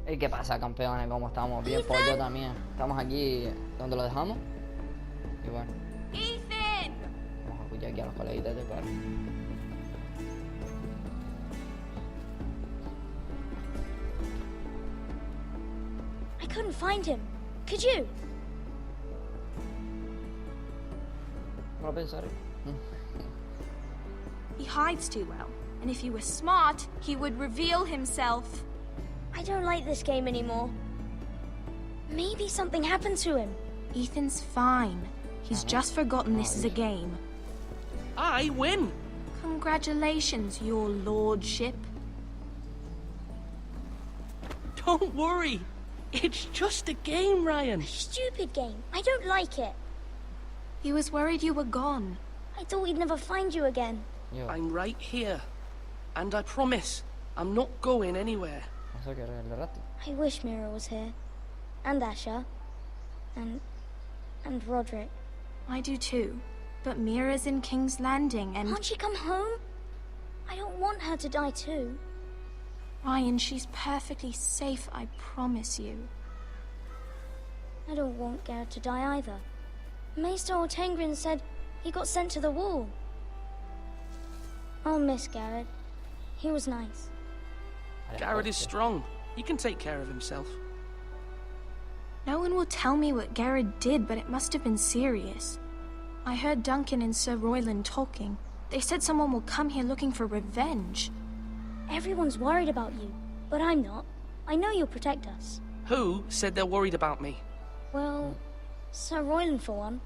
¿Y qué pasa, campeones? ¿Cómo estamos? Bien, pues yo también. Estamos aquí donde lo dejamos. Y bueno, Ethan! vamos a escuchar aquí a los coleguitas de perro. I couldn't find him. Could you? No lo pensaré. He hides too well, and if he were smart, he would reveal himself. I don't like this game anymore. Maybe something happened to him. Ethan's fine. He's just forgotten this is a game. I win! Congratulations, your lordship. Don't worry. It's just a game, Ryan. Stupid game. I don't like it. He was worried you were gone. I thought we'd never find you again. Yo, I'm right here. And I promise, I'm not going anywhere. no sé qué era el rato. I wish Mira was here. And Asher. And Roderick. I do too. But Mira's in King's Landing and... Can't she come home? I don't want her to die too. Ryan, she's perfectly safe, I promise you. I don't want Garrett to die either. Maester Ortengrin said he got sent to the wall. I'll miss Garrett. He was nice. Garrett is strong. He can take care of himself. No one will tell me what Garrett did, but it must have been serious. I heard Duncan and Sir Royland talking. They said someone will come here looking for revenge. Everyone's worried about you, but I'm not. I know you'll protect us. Who said they're worried about me? Well, Sir Royland for one.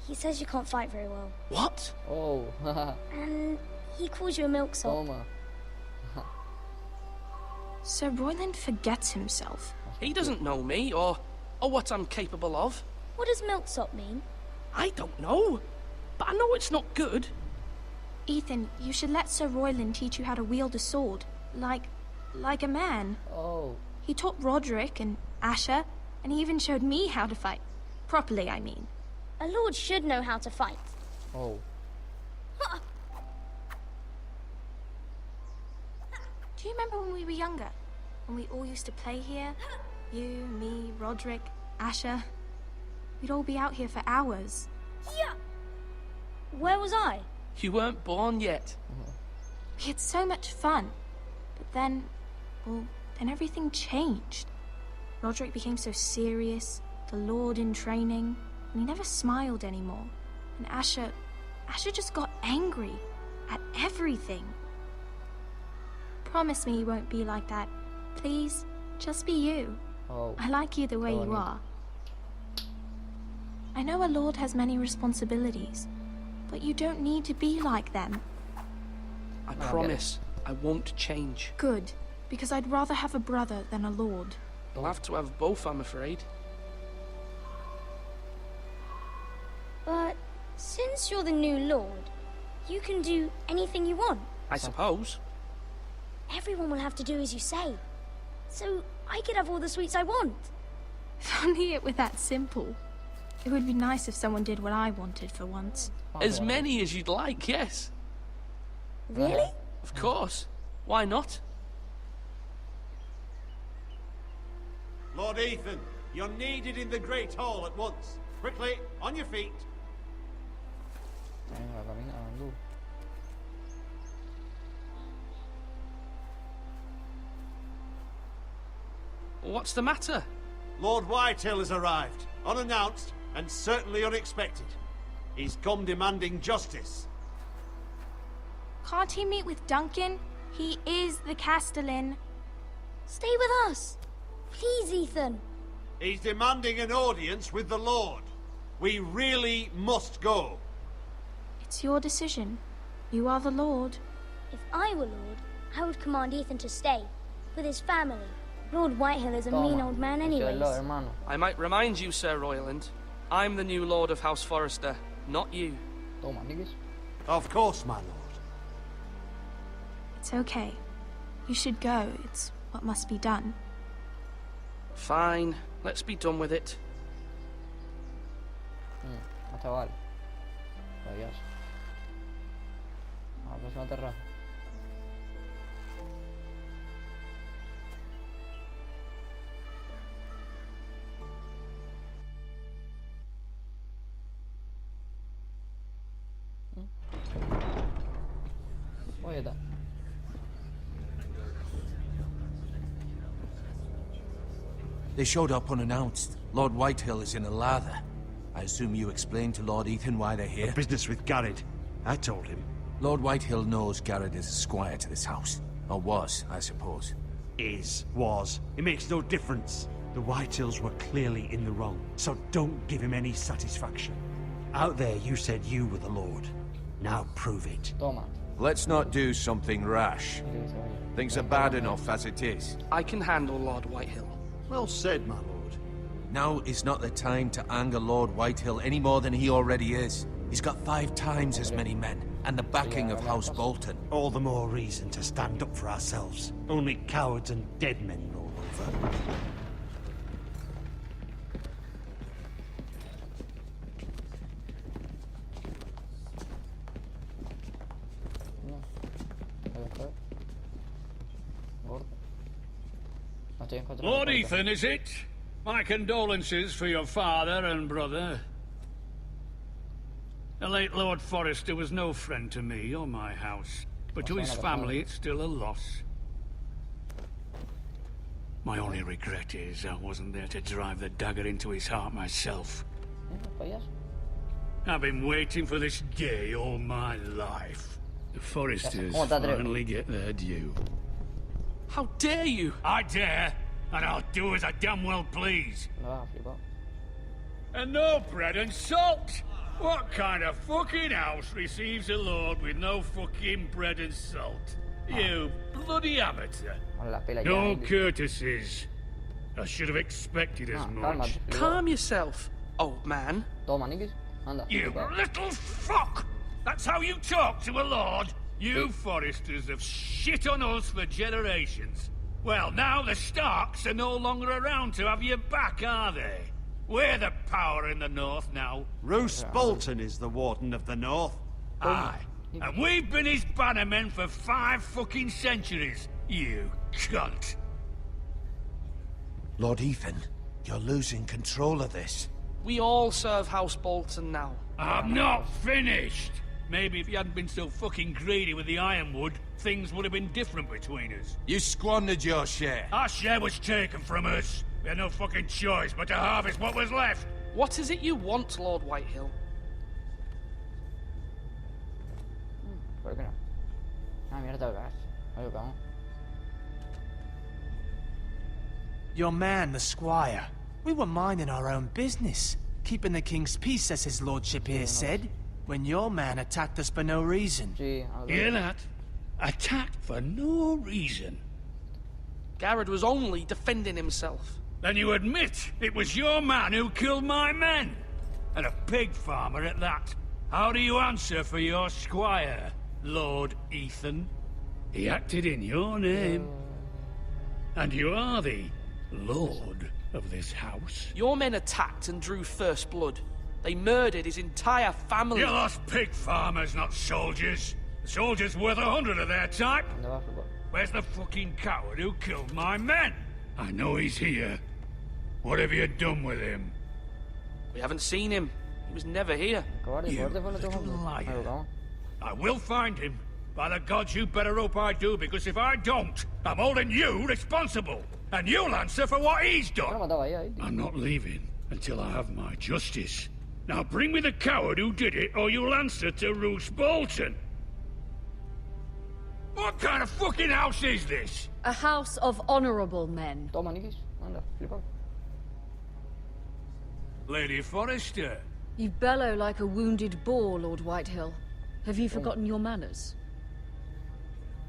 He says you can't fight very well. What? Oh, haha. And he calls you a milksop. Toma. Sir Royland forgets himself. He doesn't know me or what I'm capable of. What does milksop mean? I don't know. But I know it's not good. Ethan, you should let Sir Royland teach you how to wield a sword. Like a man. Oh, He taught Roderick and Asher, and he even showed me how to fight. Properly, I mean. A lord should know how to fight. oh. Do you remember when we were younger? When we all used to play here? You, me, Roderick, Asher. We'd all be out here for hours. Yeah. Where was I? You weren't born yet. We had so much fun. But then, well, then everything changed. Roderick became so serious, the Lord in training, and he never smiled anymore. And Asher just got angry at everything. Promise me you won't be like that. Please, just be you. Oh. I like you the way you are. I know a lord has many responsibilities, but you don't need to be like them. I get promise I won't change. Good, because I'd rather have a brother than a lord. I'll have to have both, I'm afraid. But since you're the new lord, you can do anything you want. I suppose. Everyone will have to do as you say. So I could have all the sweets I want. If only it were that simple. It would be nice if someone did what I wanted for once. As many as you'd like, yes. Really? Of course. Why not? Lord Ethan, you're needed in the Great Hall at once. Quickly, on your feet. Venga, caminando. What's the matter? Lord Whitetail has arrived, unannounced and certainly unexpected. He's come demanding justice. Can't he meet with Duncan? He is the Castellan. Stay with us. Please, Ethan. He's demanding an audience with the Lord. We really must go. It's your decision. You are the Lord. If I were lord, I would command Ethan to stay with his family. Lord Whitehill is a mean old man anyways. Lo, hermano. I might remind you, Sir Royland. I'm the new Lord of House Forrester, not you. Toma, niggas. Of course, my lord. It's okay. You should go. It's what must be done. Fine, let's be done with it. Hasta vale. Adiós. A la próxima terraza. Polleta. They showed up unannounced. Lord Whitehill is in a lather. I assume you explained to Lord Ethan why they're here? Business with Garrett. I told him. Lord Whitehill knows Garrett is a squire to this house. Or was, I suppose. Was. It makes no difference. The Whitehills were clearly in the wrong, so don't give him any satisfaction. Out there you said you were the Lord. Now prove it. Toma. Let's not do something rash. Things are bad enough as it is. I can handle Lord Whitehill. Well said, my lord. Now is not the time to anger Lord Whitehill any more than he already is. He's got 5 times as many men, and the backing of House Bolton. All the more reason to stand up for ourselves. Only cowards and dead men roll over. Lord Ethan, is it? My condolences for your father and brother. The late Lord Forrester was no friend to me or my house, but to his family it's still a loss. My only regret is I wasn't there to drive the dagger into his heart myself. I've been waiting for this day all my life. The Forresters finally get their due. How dare you? I dare, and I'll do as I damn well please. And no bread and salt! What kind of fucking house receives a lord with no fucking bread and salt? You bloody amateur. No courtesies. I should have expected as much. Calm yourself, old man. Toma, Nikis. Anda. You little fuck! That's how you talk to a lord? You Forresters have shit on us for generations. Well, now the Starks are no longer around to have your back, are they? We're the power in the north now. Roose Bolton is the Warden of the North. Aye. And we've been his bannermen for 5 fucking centuries, you cunt. Lord Ethan, you're losing control of this. We all serve House Bolton now. I'm not finished. Maybe if you hadn't been so fucking greedy with the ironwood, things would have been different between us. You squandered your share. Our share was taken from us. We had no fucking choice but to harvest what was left. What is it you want, Lord Whitehill? ¿Por qué no? Ah, mierda, gas. Oye, vamos. Your man, the squire. We were minding our own business, keeping the king's peace, as his lordship here said, when your man attacked us for no reason. Sí, Hear that? Attacked for no reason. Garrett was only defending himself. Then you admit it was your man who killed my men? And a pig farmer at that. How do you answer for your squire, Lord Ethan? He acted in your name. And you are the lord of this house. Your men attacked and drew first blood. They murdered his entire family. You lost pig farmers, not soldiers. The soldiers worth 100 of their type. Where's the fucking coward who killed my men? I know he's here. What have you done with him? We haven't seen him. He was never here. You little liar. I will find him. By the gods, you better hope I do, because if I don't, I'm holding you responsible. And you'll answer for what he's done. I'm not leaving until I have my justice. Now bring me the coward who did it, or you'll answer to Roose Bolton. What kind of fucking house is this? A house of honorable men. Toma, Nikis. Anda, flipa. Lady Forrester. You bellow like a wounded boar, Lord Whitehill. Have you forgotten your manners?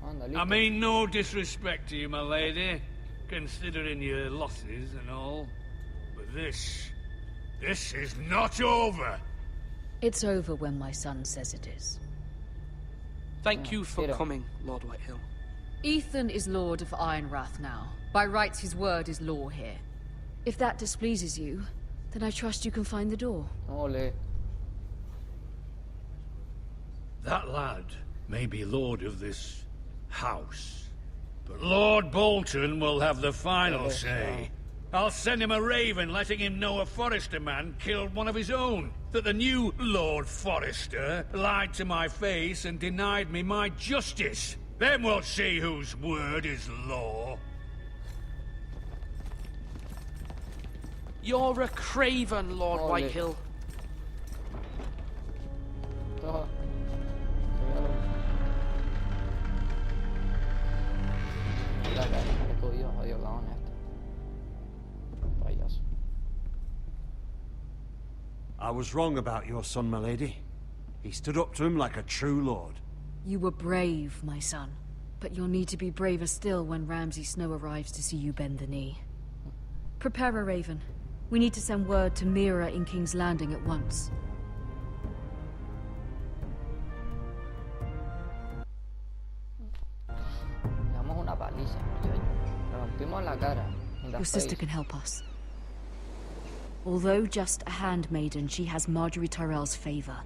Anda, I listo. mean no disrespect to you, my lady, considering your losses and all. But this is not over. It's over when my son says it is. Thank you for coming, Lord Whitehill. Ethan is Lord of Ironrath now. By rights, his word is law here. If that displeases you, then I trust you can find the door. Ole. That lad may be lord of this house, but Lord Bolton will have the final say. I'll send him a raven letting him know a Forrester man killed one of his own. That the new Lord Forrester lied to my face and denied me my justice. Then we'll see whose word is law. You're a craven, Lord Ole. Whitehill. Todo. Mira acá, qué jodido, jodido cabrón este. Payaso. I was wrong about your son, my lady. He stood up to him like a true lord. You were brave, my son. But you'll need to be braver still when Ramsay Snow arrives to see you bend the knee. Prepare a raven. We need to send word to Mira in King's Landing at once. Le damos una paliza, muchacho. Le rompimos la cara. In the Your sister face. can help us. Although just a handmaiden, she has Marjorie Tyrell's favor.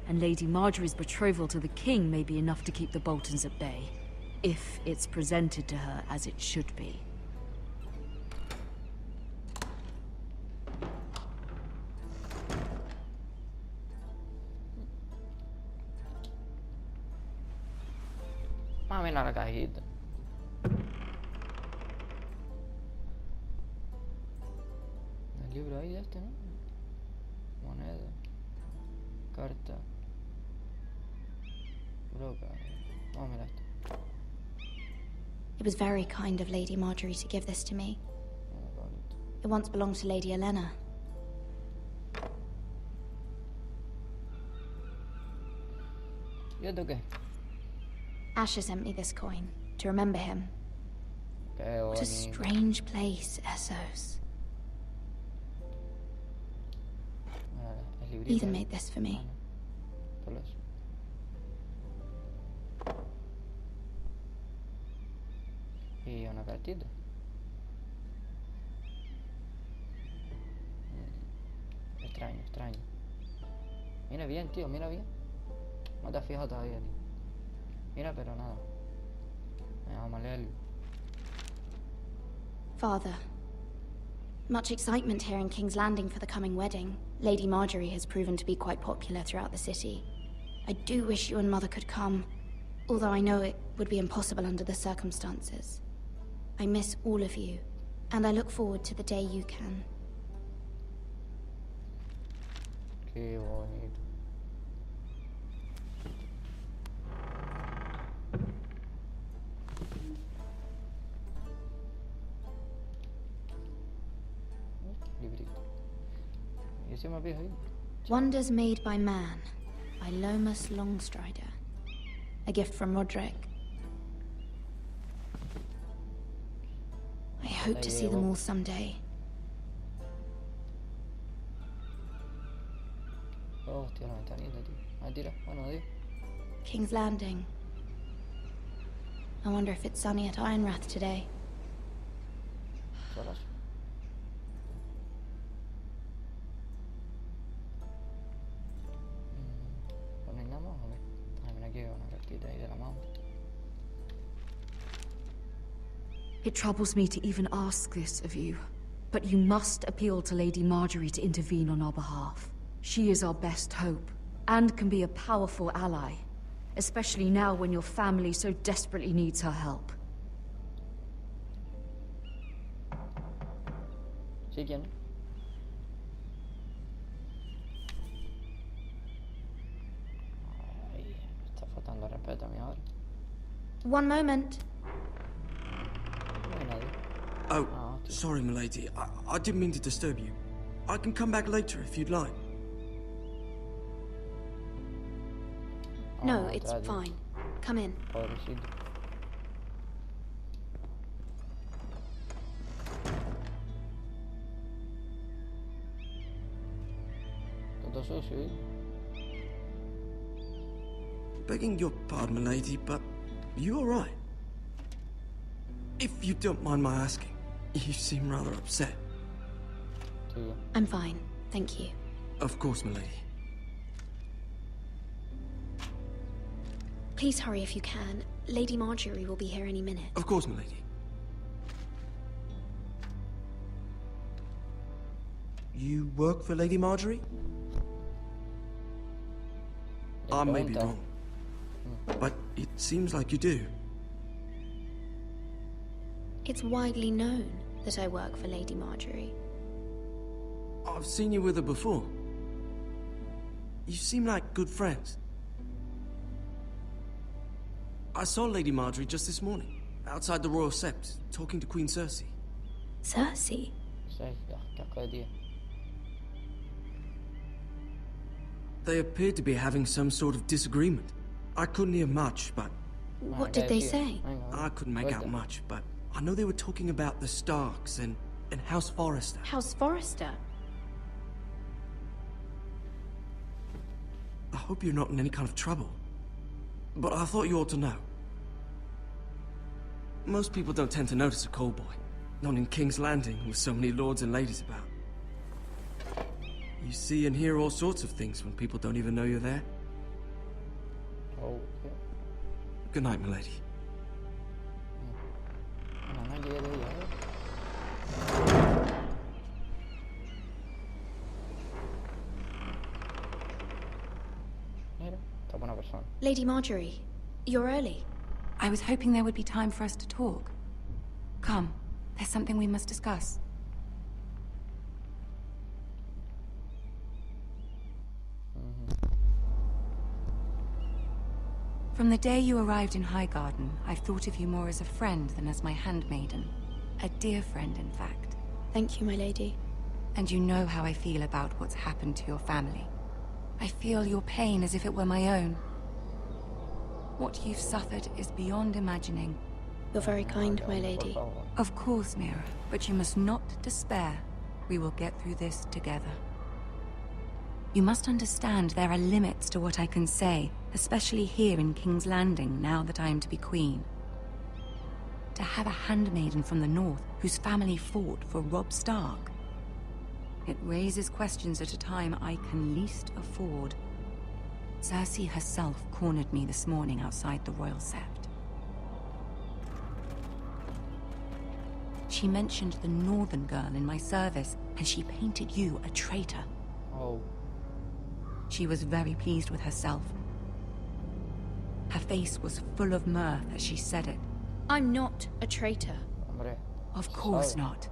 And Lady Marjorie's betrothal to the king may be enough to keep the Boltons at bay. If it's presented to her as it should be. Vamos a mirar la cajita. El libro ahí de este, ¿no? Moneda. Carta. Broca. Vamos a mirar esto. It was very kind of Lady Marjorie to give this to me. It once belonged to Lady Elena. ¿Y esto qué? Asher sent me this coin to remember him. Qué What bonito. a strange place, Essos. Mira, el librito Ethan ahí. made this for me. Solo eso. Y una cartita. Extraño, extraño. Mira bien, tío, mira bien. No te has fijado todavía, tío. Mira, pero nada. Venga, vamos a leerlo. Father, much excitement here in King's Landing for the coming wedding. Lady Marjorie has proven to be quite popular throughout the city. I do wish you and Mother could come, although I know it would be impossible under the circumstances. I miss all of you, and I look forward to the day you can. Qué bonito. Librito. ¿Y ese más viejo ahí? Wonders Made by Man, by Lomas Longstrider. A gift from Roderick. I hope to see them all someday. Oh, hostia, la ventanita, tío. Ah, tira. Bueno, adiós. King's Landing. I wonder if it's sunny at Ironrath today. Solazo. ¿No hay nada más o qué? Ah, mira aquí hay una cartita ahí de la mano. It troubles me to even ask this of you, but you must appeal to Lady Marjorie to intervene on our behalf. She is our best hope, and can be a powerful ally, especially now when your family so desperately needs her help. ¿Sí quién? Ay, me está faltando respeto a mí ahora. One moment. No hay nadie. Oh, Ah, hostia. sorry, milady. I didn't mean to disturb you. I can come back later if you'd like. No, Ah, it's otra vez. fine. Come in. Pobrecito. Todo sucio, ¿eh? Begging your pardon, milady, but you all right? If you don't mind my asking, you seem rather upset. Sí, ya. I'm fine, thank you. Of course, milady. Please hurry if you can. Lady Marjorie will be here any minute. Of course, milady. You work for Lady Marjorie? I may be wrong, but it seems like you do. It's widely known that I work for Lady Marjorie. I've seen you with her before. You seem like good friends. I saw Lady Marjorie just this morning, outside the Royal Sept, talking to Queen Cersei. Cersei? They appeared to be having some sort of disagreement. I couldn't hear much, but... What did they say? I couldn't make out much, but I know they were talking about the Starks and House Forrester. House Forrester? I hope you're not in any kind of trouble. But I thought you ought to know. Most people don't tend to notice a callboy. Not in King's Landing, with so many lords and ladies about. You see and hear all sorts of things when people don't even know you're there. Oh, yeah. Good night, milady. Lady Marjorie, you're early. I was hoping there would be time for us to talk. Come, there's something we must discuss. From the day you arrived in Highgarden, I've thought of you more as a friend than as my handmaiden. A dear friend, in fact. Thank you, my lady. And you know how I feel about what's happened to your family. I feel your pain as if it were my own. What you've suffered is beyond imagining. You're very kind, my lady. Of course, Mira, but you must not despair. We will get through this together. You must understand there are limits to what I can say, especially here in King's Landing, now that I am to be queen. To have a handmaiden from the north whose family fought for Robb Stark. It raises questions at a time I can least afford. Cersei herself cornered me this morning outside the Royal Sept. She mentioned the northern girl in my service, and she painted you a traitor. Oh. She was very pleased with herself. Her face was full of mirth as she said it. I'm not a traitor. Of course not.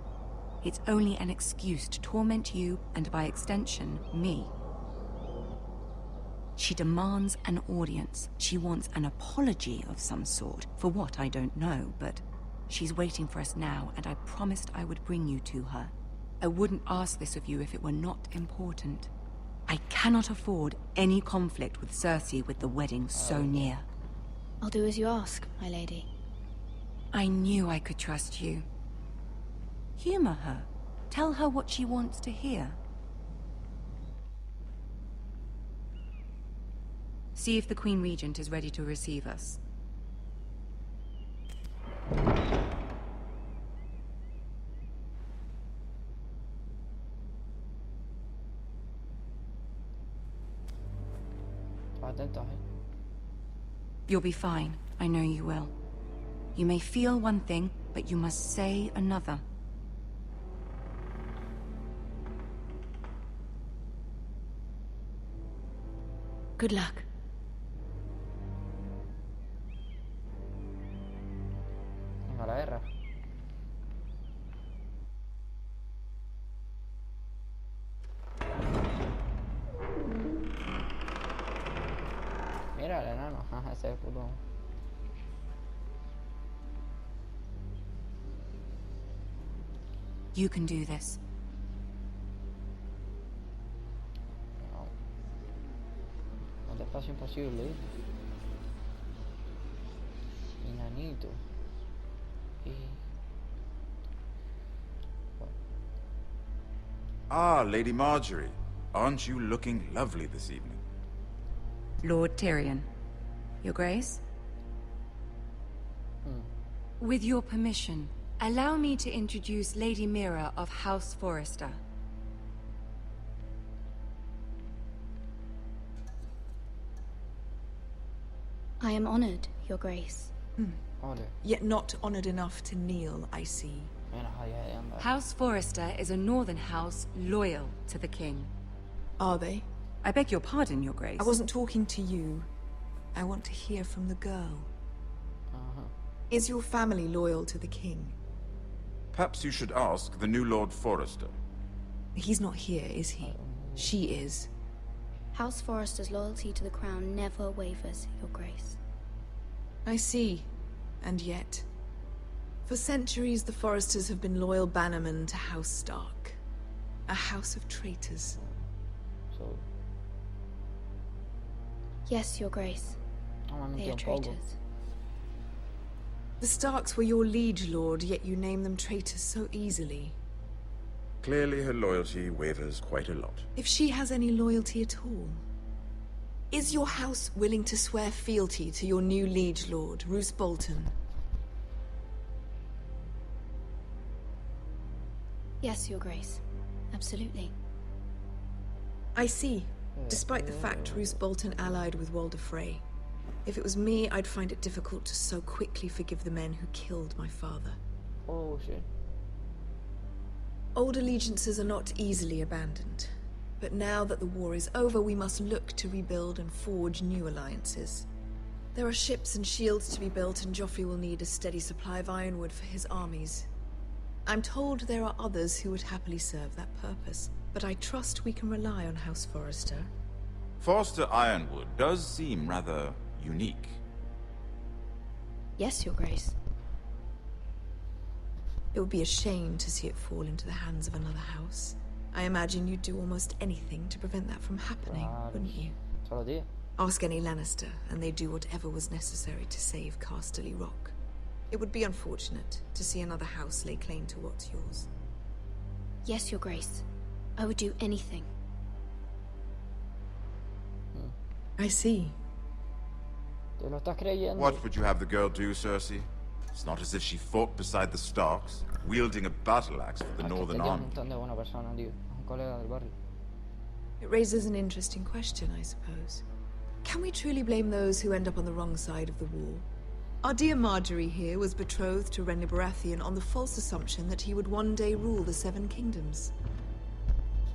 It's only an excuse to torment you, and by extension, me. She demands an audience. She wants an apology of some sort, for what I don't know, but she's waiting for us now, and I promised I would bring you to her. I wouldn't ask this of you if it were not important. I cannot afford any conflict with Cersei with the wedding so near. I'll do as you ask, my lady. I knew I could trust you. Humor her. Tell her what she wants to hear. See if the Queen Regent is ready to receive us. You'll be fine. I know you will. You may feel one thing, but you must say another. Good luck. A la guerra. Mira el enano, ajá, ese puto. You can do this. No. No te pasa imposible. Enanito. Ah, Lady Marjorie. Aren't you looking lovely this evening? Lord Tyrion. Your Grace? With your permission, allow me to introduce Lady Mira of House Forrester. I am honored, Your Grace. Yet not honored enough to kneel, I see. House Forrester is a northern house loyal to the king. Are they? I beg your pardon, Your Grace. I wasn't talking to you. I want to hear from the girl. Is your family loyal to the king? Perhaps you should ask the new Lord Forrester. He's not here, is he? She is. House Forrester's loyalty to the crown never wavers, Your Grace. I see. And yet... For centuries, the Forresters have been loyal bannermen to House Stark. A house of traitors. Yes, Your Grace. They are traitors. The Starks were your liege lord, yet you name them traitors so easily. Clearly her loyalty wavers quite a lot. If she has any loyalty at all. Is your house willing to swear fealty to your new liege lord, Roose Bolton? Yes, Your Grace. Absolutely. I see. Despite the fact Roose Bolton allied with Walder Frey. If it was me, I'd find it difficult to so quickly forgive the men who killed my father. Oh, shit. Old allegiances are not easily abandoned. But now that the war is over, we must look to rebuild and forge new alliances. There are ships and shields to be built, and Joffrey will need a steady supply of ironwood for his armies. I'm told there are others who would happily serve that purpose, but I trust we can rely on House Forrester. Forrester Ironwood does seem rather unique. Yes, Your Grace. It would be a shame to see it fall into the hands of another house. I imagine you'd do almost anything to prevent that from happening, wouldn't you? Ask any Lannister, and they'd do whatever was necessary to save Casterly Rock. It would be unfortunate to see another house lay claim to what's yours. Yes, Your Grace. I would do anything. I see. What would you have the girl do, Cersei? It's not as if she fought beside the Starks, wielding a battle axe for the Northern Army. It raises an interesting question, I suppose. Can we truly blame those who end up on the wrong side of the war? Our dear Marjorie here was betrothed to Renly Baratheon on the false assumption that he would one day rule the Seven Kingdoms.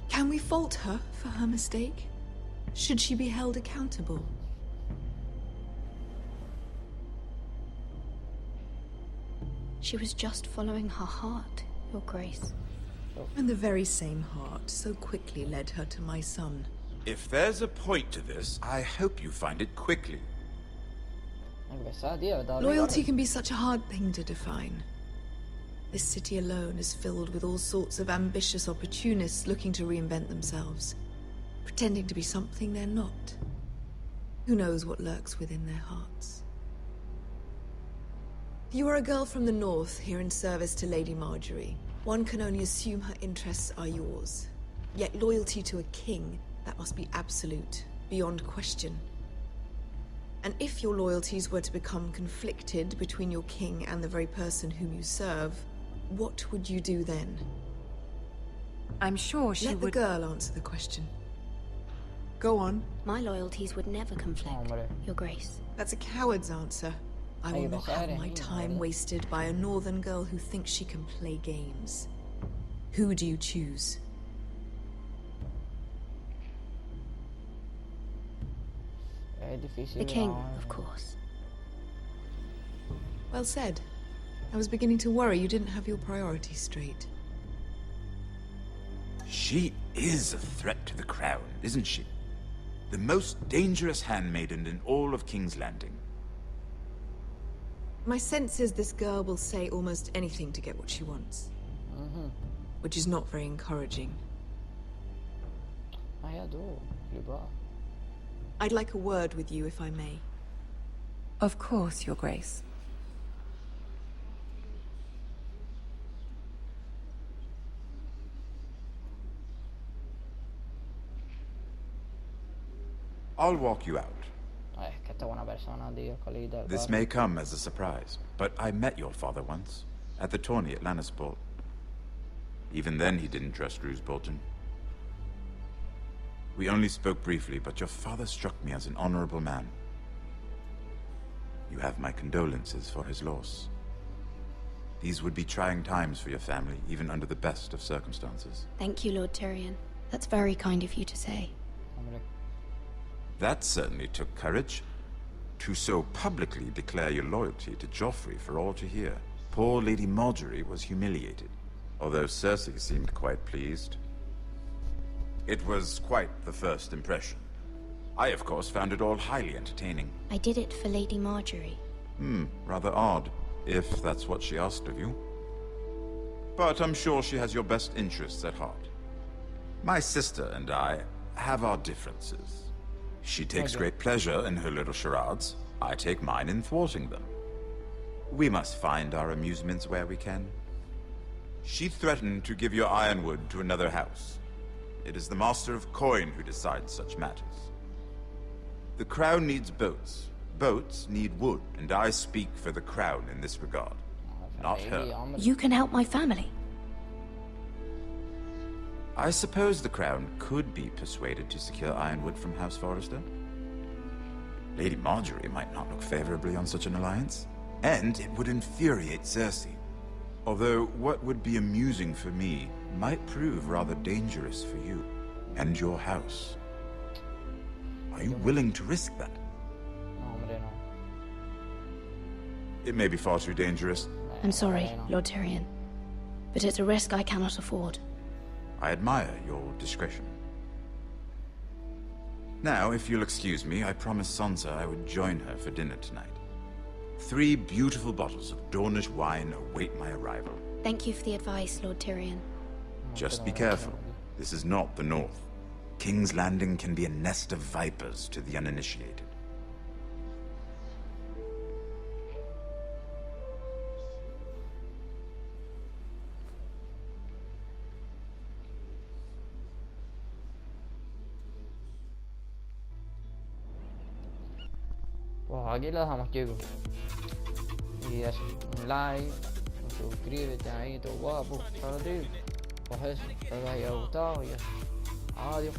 Can we fault her for her mistake? Should she be held accountable? She was just following her heart, Your Grace. And the very same heart so quickly led her to my son. If there's a point to this, I hope you find it quickly. Loyalty can be such a hard thing to define. This city alone is filled with all sorts of ambitious opportunists looking to reinvent themselves, pretending to be something they're not. Who knows what lurks within their hearts? You are a girl from the north, here in service to Lady Marjorie. One can only assume her interests are yours. Yet loyalty to a king, that must be absolute, beyond question. And if your loyalties were to become conflicted between your king and the very person whom you serve, what would you do then? I'm sure she would... Let the girl answer the question. Go on. My loyalties would never conflict, Your Grace. That's a coward's answer. I will not have my time wasted by a northern girl who thinks she can play games. Who do you choose? The king, of course. Well said. I was beginning to worry you didn't have your priorities straight. She is a threat to the crown, isn't she? The most dangerous handmaiden in all of King's Landing. My sense is this girl will say almost anything to get what she wants. Which is not very encouraging. I'd like a word with you, if I may. Of course, Your Grace. I'll walk you out. This may come as a surprise, but I met your father once, at the tourney at Lannisport. Even then he didn't trust Roose Bolton. We only spoke briefly, but your father struck me as an honorable man. You have my condolences for his loss. These would be trying times for your family, even under the best of circumstances. Thank you, Lord Tyrion. That's very kind of you to say. That certainly took courage. To so publicly declare your loyalty to Joffrey for all to hear. Poor Lady Marjorie was humiliated, although Cersei seemed quite pleased. It was quite the first impression. I, of course, found it all highly entertaining. I did it for Lady Marjorie. Rather odd, if that's what she asked of you. But I'm sure she has your best interests at heart. My sister and I have our differences. She takes great pleasure in her little charades. I take mine in thwarting them. We must find our amusements where we can. She threatened to give your ironwood to another house. It is the Master of Coin who decides such matters. The crown needs boats. Boats need wood, and I speak for the crown in this regard. Not her. You can help my family. I suppose the crown could be persuaded to secure ironwood from House Forrester. Lady Marjorie might not look favorably on such an alliance, and it would infuriate Cersei. Although what would be amusing for me might prove rather dangerous for you and your house. Are you willing to risk that? It may be far too dangerous. I'm sorry, Lord Tyrion, but it's a risk I cannot afford. I admire your discretion. Now, if you'll excuse me, I promised Sansa I would join her for dinner tonight. 3 beautiful bottles of Dornish wine await my arrival. Thank you for the advice, Lord Tyrion. Just be careful. This is not the North. King's Landing can be a nest of vipers to the uninitiated. Pues aquí lo dejamos, chicos. Y eso, un like, suscríbete ahí, todo guapo, para ti. Pues eso, espero que os haya gustado y eso. Adiós.